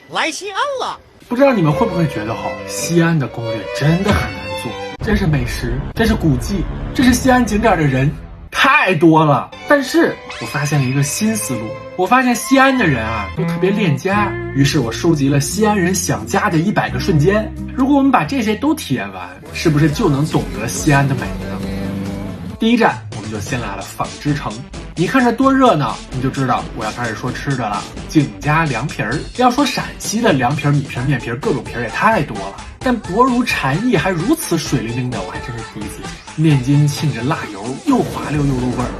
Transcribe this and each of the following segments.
来西安了。不知道你们会不会觉得西安的攻略真的很难做，这是美食，这是古迹，这是西安景点的人太多了。但是我发现了一个新思路，我发现西安的人都特别恋家，于是我收集了西安人想家的100个瞬间。如果我们把这些都体验完，是不是就能懂得西安的美呢？第一站我们就先来了纺织城。你看这多热闹，你就知道我要开始说吃的了。景家凉皮儿，要说陕西的凉皮儿、米皮儿、面皮儿，各种皮儿也太多了，但薄如蝉翼还如此水灵灵的，我还真是第一次见。面筋沁着辣油，又滑溜又入味儿。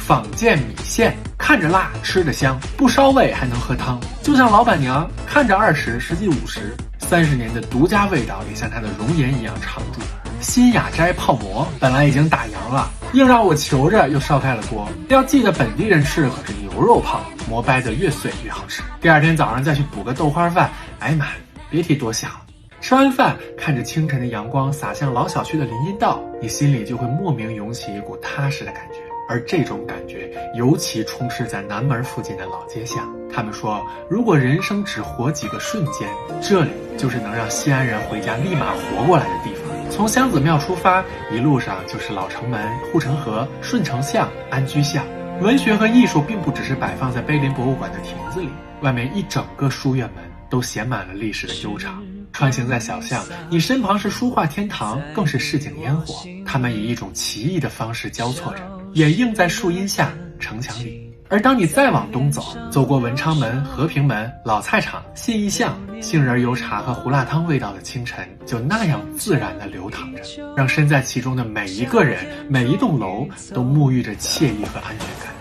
坊间米线，看着辣，吃着香，不烧味还能喝汤，就像老板娘看着20，实际50，30年的独家味道也像她的容颜一样常驻。新雅斋泡馍本来已经打烊了，硬让我求着又烧开了锅。要记得本地人吃的可是牛肉泡馍，掰得越碎越好吃。第二天早上再去补个豆花饭，哎妈，别提多香了。吃完饭，看着清晨的阳光洒向老小区的林荫道，你心里就会莫名涌起一股踏实的感觉。而这种感觉尤其充斥在南门附近的老街巷。他们说，如果人生只活几个瞬间，这里就是能让西安人回家立马活过来的地方。从香子庙出发，一路上就是老城门、护城河、顺城巷、安居巷。文学和艺术并不只是摆放在碑林博物馆的亭子里，外面一整个书院门都写满了历史的悠长。穿行在小巷，你身旁是书画天堂，更是市井烟火，它们以一种奇异的方式交错着，掩映在树荫下、城墙里。而当你再往东走，走过文昌门、和平门、老菜场、信义巷，杏仁油茶和胡辣汤味道的清晨就那样自然地流淌着，让身在其中的每一个人、每一栋楼都沐浴着惬意和安全感。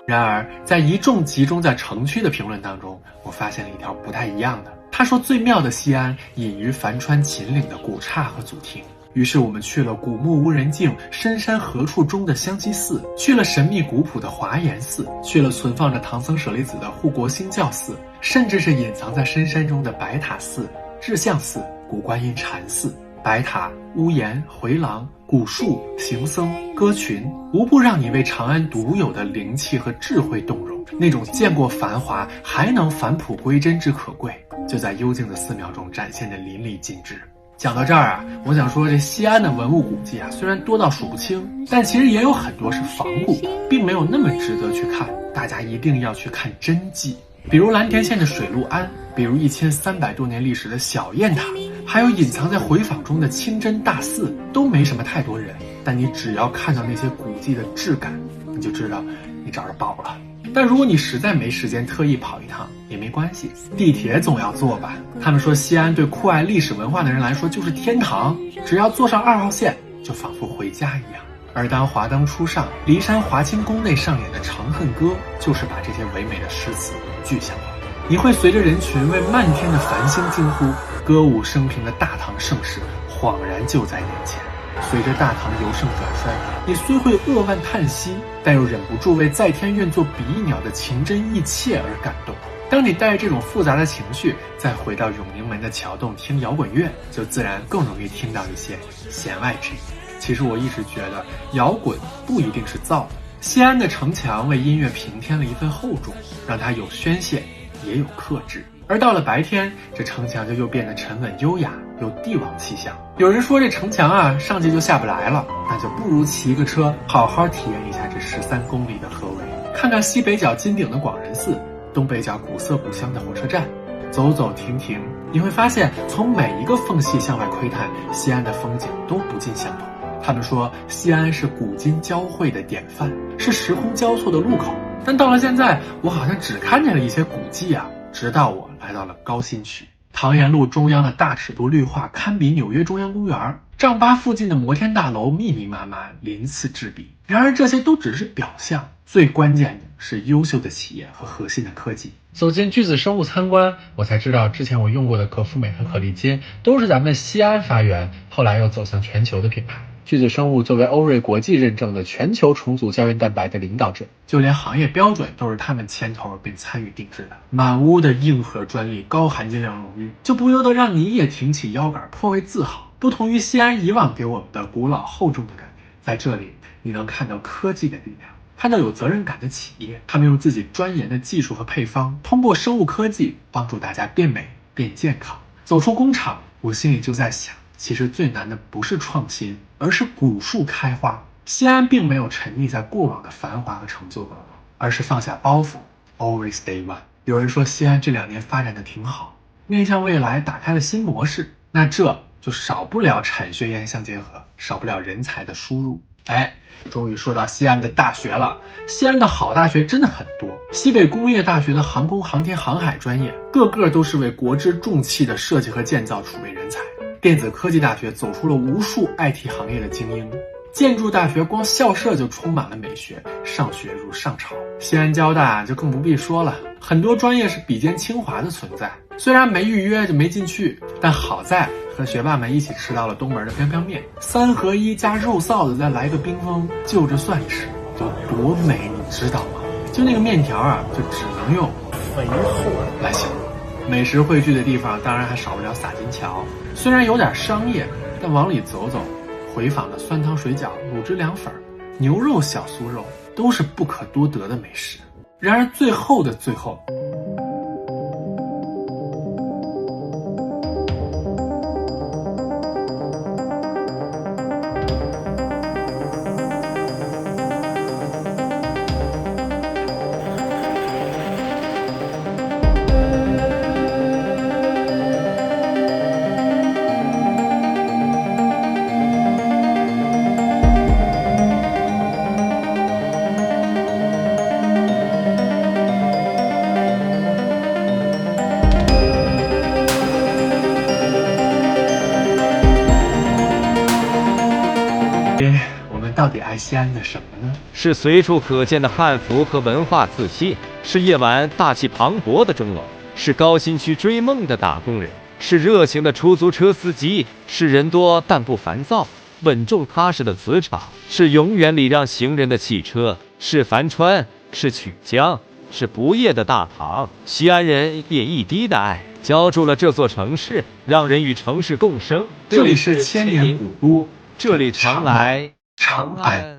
然而，在一众集中在城区的评论当中，我发现了一条不太一样的。他说，最妙的西安隐于樊川秦岭的古刹和祖庭。于是我们去了古木无人境、深山何处中的香积寺，去了神秘古朴的华严寺，去了存放着唐僧舍利子的护国兴教寺，甚至是隐藏在深山中的白塔寺、智相寺、古观音禅寺。白塔、屋檐、回廊、古树、行僧、歌群，无不让你为长安独有的灵气和智慧动容。那种见过繁华还能返璞归真之可贵，就在幽静的寺庙中展现得淋漓尽致。讲到这儿我想说，这西安的文物古迹虽然多到数不清，但其实也有很多是仿古，并没有那么值得去看。大家一定要去看真迹，比如蓝田县的水陆庵，比如1300多年历史的小雁塔，还有隐藏在回坊中的清真大寺，都没什么太多人，但你只要看到那些古迹的质感，你就知道你找着宝了。但如果你实在没时间特意跑一趟也没关系，地铁总要坐吧。他们说西安对酷爱历史文化的人来说就是天堂，只要坐上2号线就仿佛回家一样。而当华灯初上，骊山华清宫内上演的《长恨歌》就是把这些唯美的诗词具象化。你会随着人群为漫天的繁星惊呼，歌舞升平的大唐盛世恍然就在眼前。随着大唐由盛转衰，你虽会扼腕叹息，但又忍不住为在天愿作比翼鸟的情真意切而感动。当你带着这种复杂的情绪再回到永宁门的桥洞听摇滚乐，就自然更容易听到一些弦外之音。其实我一直觉得摇滚不一定是造的，西安的城墙为音乐平添了一份厚重，让它有宣泄也有克制。而到了白天，这城墙就又变得沉稳优雅，有帝王气象。有人说这城墙上去就下不来了，那就不如骑个车好好体验一下这13公里的合围，看看西北角金顶的广仁寺，东北角古色古香的火车站，走走停停，你会发现从每一个缝隙向外窥探，西安的风景都不尽相同。他们说西安是古今交汇的典范，是时空交错的路口。但到了现在，我好像只看见了一些古迹直到我来到了高新区。唐延路中央的大尺度绿化堪比纽约中央公园，丈八附近的摩天大楼密密麻麻，鳞次栉比。然而这些都只是表象，最关键的是优秀的企业和核心的科技。走进巨子生物参观，我才知道之前我用过的可复美和可利金都是咱们西安发源，后来又走向全球的品牌。巨子生物作为欧瑞国际认证的全球重组胶原蛋白的领导者，就连行业标准都是他们牵头并参与定制的。满屋的硬核专利、高含金量荣誉，就不由得让你也挺起腰杆，颇为自豪。不同于西安以往给我们的古老厚重的感觉，在这里你能看到科技的力量，拍到有责任感的企业，他们用自己专研的技术和配方，通过生物科技帮助大家变美变健康。走出工厂，我心里就在想，其实最难的不是创新，而是古树开花。西安并没有沉溺在过往的繁华和成就中，而是放下包袱 ，always day one。有人说西安这2年发展的挺好，面向未来打开了新模式，那这就少不了产学研相结合，少不了人才的输入。终于说到西安的大学了。西安的好大学真的很多，西北工业大学的航空航天航海专业，个个都是为国之重器的设计和建造储备人才。电子科技大学走出了无数 IT 行业的精英。建筑大学光校舍就充满了美学，上学如上朝。西安交大就更不必说了，很多专业是比肩清华的存在。虽然没预约就没进去，但好在和学霸们一起吃到了东门的彪彪面，3合1加肉臊子，再来个冰峰，就着蒜吃，有多美你知道吗？就那个面条啊，就只能用肥厚来形容。美食汇聚的地方当然还少不了洒金桥，虽然有点商业，但往里走走，回访的酸汤水饺、卤汁凉粉、牛肉小酥肉都是不可多得的美食。然而最后的最后，我们到底爱西安的什么呢？是随处可见的汉服和文化自信，是夜晚大气磅礴的钟楼，是高新区追梦的打工人，是热情的出租车司机，是人多但不烦躁、稳重踏实的磁场，是永远礼让行人的汽车，是帆船，是曲江，是不夜的大唐。西安人也一滴的爱浇筑了这座城市，让人与城市共生。这里是千年古都，这里常来长安。